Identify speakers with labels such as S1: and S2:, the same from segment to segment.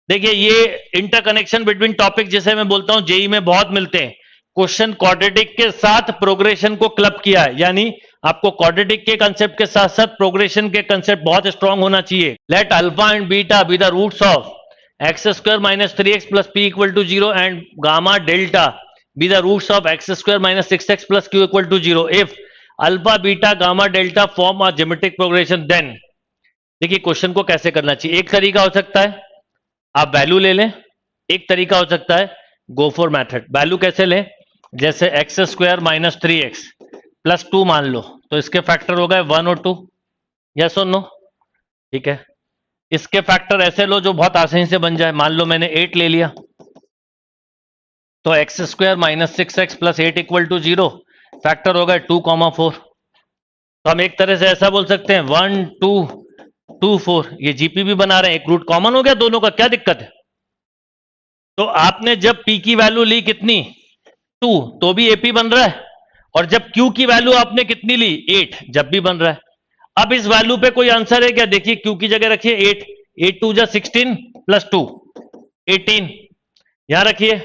S1: देखिए ये interconnection between topic जिसे मैं बोलता हूं जेई में बहुत मिलते हैं। क्वेश्चन क्वाड्रेटिक के साथ प्रोग्रेशन को क्लब किया है, यानी आपको क्वाड्रेटिक के कंसेप्ट के साथ साथ प्रोग्रेशन के कंसेप्ट बहुत स्ट्रांग होना चाहिए। Let alpha and beta be the roots of x square minus 3x plus p equal to 0 and gamma delta be the roots of x square minus 6x plus q equal to 0 if alpha beta gamma delta form a geometric progression then. देखिए question को कैसे करना चाहिए। एक तरीका हो सकता है आप वैल्यू ले लें, एक तरीका हो सकता है गो फॉर मैथड। वैल्यू कैसे लें, जैसे x square minus 3x plus 2 मान लो, तो इसके फैक्टर हो गए 1 और 2, यस और नो। ठीक है, इसके फैक्टर ऐसे लो जो बहुत आसानी से बन जाए। मान लो मैंने 8 ले लिया, तो x square minus 6x plus 8 equal to 0, factor हो गए 2,4। तो हम एक तरह से ऐसा बोल सकते हैं 1 2 2 4। ये जीपी भी बना रहे हैं, एक रूट कॉमन हो गया दोनों का, क्या दिक्कत है। तो आपने जब पी की वैल्यू ली कितनी 2, तो भी एपी बन रहा है, और जब क्यू की वैल्यू आपने कितनी ली 8, जब भी बन रहा है। अब इस वैल्यू पे कोई आंसर है क्या, देखिए क्यू की जगह रखिए 8, 8 2 जा 16 प्लस 2 18, यहां रखिए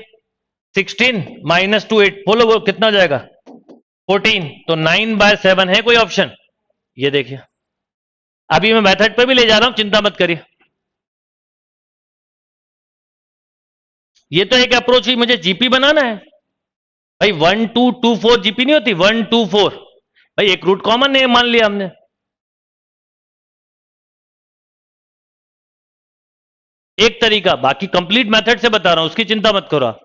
S1: 16 माइनस 2 8, बोलो वो कितना हो जाएगा 14, तो 9/7 है कोई ऑप्शन। ये देखिए अभी मैं मेथड पे भी ले जा रहा हूं, चिंता मत करिए। ये तो एक अप्रोच ही, मुझे जीपी बनाना है भाई। 1 2 2 4 जीपी नहीं होती, 1 2 4 भाई, एक रूट कॉमन है मान लिया हमने। एक तरीका, बाकी कंप्लीट मेथड से बता रहा हूं, उसकी चिंता मत करो आप।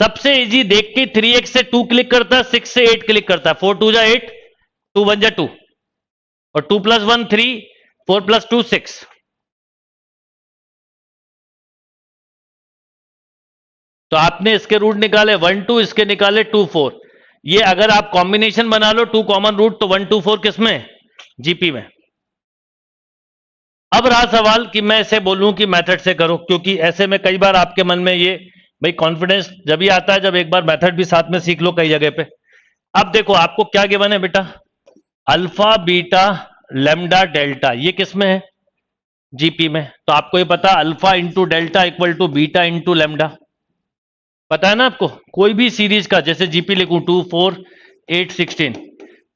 S1: सबसे इजी देख के 3x से 2 क्लिक करता है, 6 से 8 क्लिक करता है। 4 2 जा 8, 2 1 जा 2, और 2 + 1 3, 4 + 2 6। तो आपने इसके रूट निकाले 1 2, इसके निकाले 2 4। ये अगर आप कॉम्बिनेशन बना लो 2 कॉमन रूट, तो 1 2 4 किसमें, जीपी में। अब रहा सवाल कि मैं इसे बोलूं कि मेथड से करो, क्योंकि ऐसे में कई बार आपके मन में ये भाई कॉन्फिडेंस जब ही आता है जब एक बार मेथड भी साथ में सीख लो कई जगह पे। अब देखो आपको क्या गिवन है बेटा, अल्फा बीटा लेमडा डेल्टा, ये किस में है, जीपी में। तो आपको ये पता alpha into delta equal to beta into lambda, पता है ना आपको। कोई भी सीरीज का जैसे जीपी लिखूं 2 4 8 16,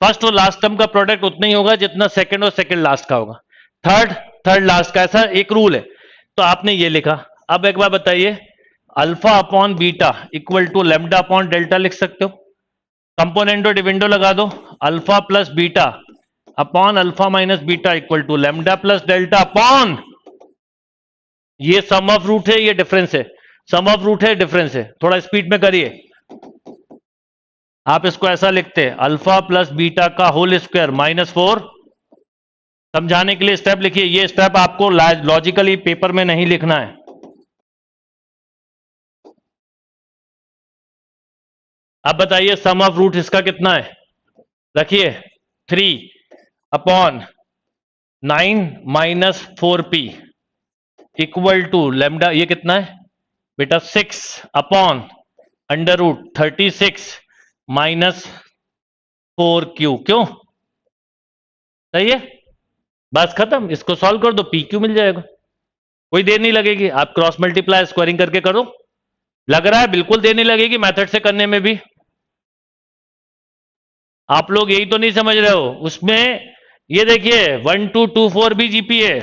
S1: फर्स्ट और लास्ट टर्म का प्रोडक्ट उतना ही होगा जितना सेकंड और सेकंड लास्ट का होगा, थर्ड लास्ट का, ऐसा एक रूल है। तो आपने ये लिखा। अब एक बार बताइए, alpha upon beta equal to lambda upon delta लिख सकते हो। कंपोनेंटो डिविडेंडो लगा दो, alpha plus beta upon alpha minus beta equal to lambda plus delta upon, ये सम ऑफ रूट है, ये डिफरेंस है, सम ऑफ रूट है डिफरेंस है। थोड़ा स्पीड में करिए। आप इसको ऐसा लिखते हैं अल्फा प्लस बीटा का होल स्क्वायर -4। समझाने के लिए स्टेप लिखिए, ये स्टेप आपको लॉजिकली पेपर में नहीं लिखना है। अब बताइए सम ऑफ रूट इसका कितना है, रखिए 3 upon 9 minus 4p equal to lambda, ये कितना है बेटा 6 upon under root 36 minus 4q। क्यों, सही है, बस खत्म। इसको सॉल्व कर दो, pq मिल जाएगा, कोई देर नहीं लगेगी। आप क्रॉस मल्टीप्लाई स्क्वायरिंग करके करो, लग रहा है बिल्कुल देर नहीं लगेगी मेथड से करने में भी। आप लोग यही तो नहीं समझ रहे हो उसमें। ये देखिए 1 2 2 4 भी जीपी है,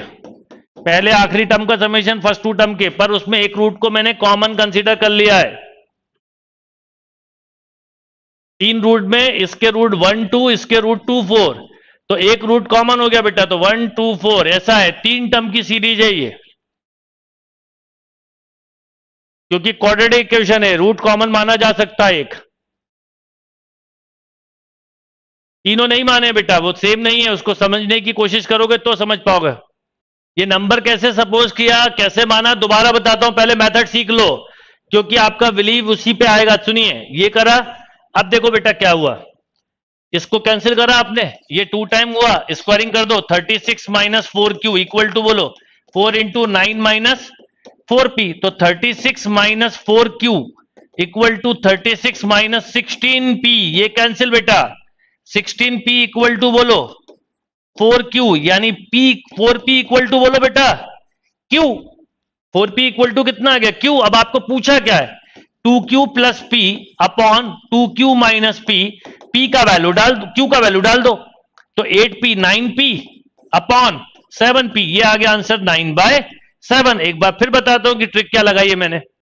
S1: पहले आखिरी टर्म का समेशन फर्स्ट 2 टर्म के, पर उसमें एक रूट को मैंने कॉमन कंसीडर कर लिया है। 3 रूट में इसके रूट 1 2, इसके रूट 2 4, तो एक रूट कॉमन हो गया बेटा, तो 1 2 4 ऐसा है। 3 टर्म की सीरीज है ये, क्योंकि क्वाड्रेटिक इक्वेशन है, रूट कॉमन माना जा सकता है एक। तीनों नहीं माने बेटा, वो सेम नहीं है, उसको समझने की कोशिश करोगे तो समझ पाओगे। ये नंबर कैसे सपोज किया, कैसे माना, दोबारा बताता हूं, पहले मेथड सीख लो, क्योंकि आपका बिलीव उसी पे आएगा। सुनिए, ये करा, अब देखो बेटा क्या हुआ, इसको कैंसिल करा आपने, ये 2 टाइम हुआ, स्क्वायरिंग कर दो 36 माइनस 4q इक्वल टू बोलो 4 इंटू 9 माइनस 4p, तो 36 minus 4q equal to 36 minus 16p, ये कैंसिल बेटा। 16p इक्वल टू बोलो 4q, यानी p 4p इक्वल टू बोलो बेटा q, 4p इक्वल टू कितना आ गया क्यू। अब आपको पूछा क्या है 2q plus P upon 2q minus P, P का वैल्यू डाल दो, क्यू का वैल्यू डाल दो, तो 8p 9p अपॉन 7p, ये आ गया आंसर 9/7। एक बार फिर बताता हूं कि ट्रिक क्या लगाई है मैंने।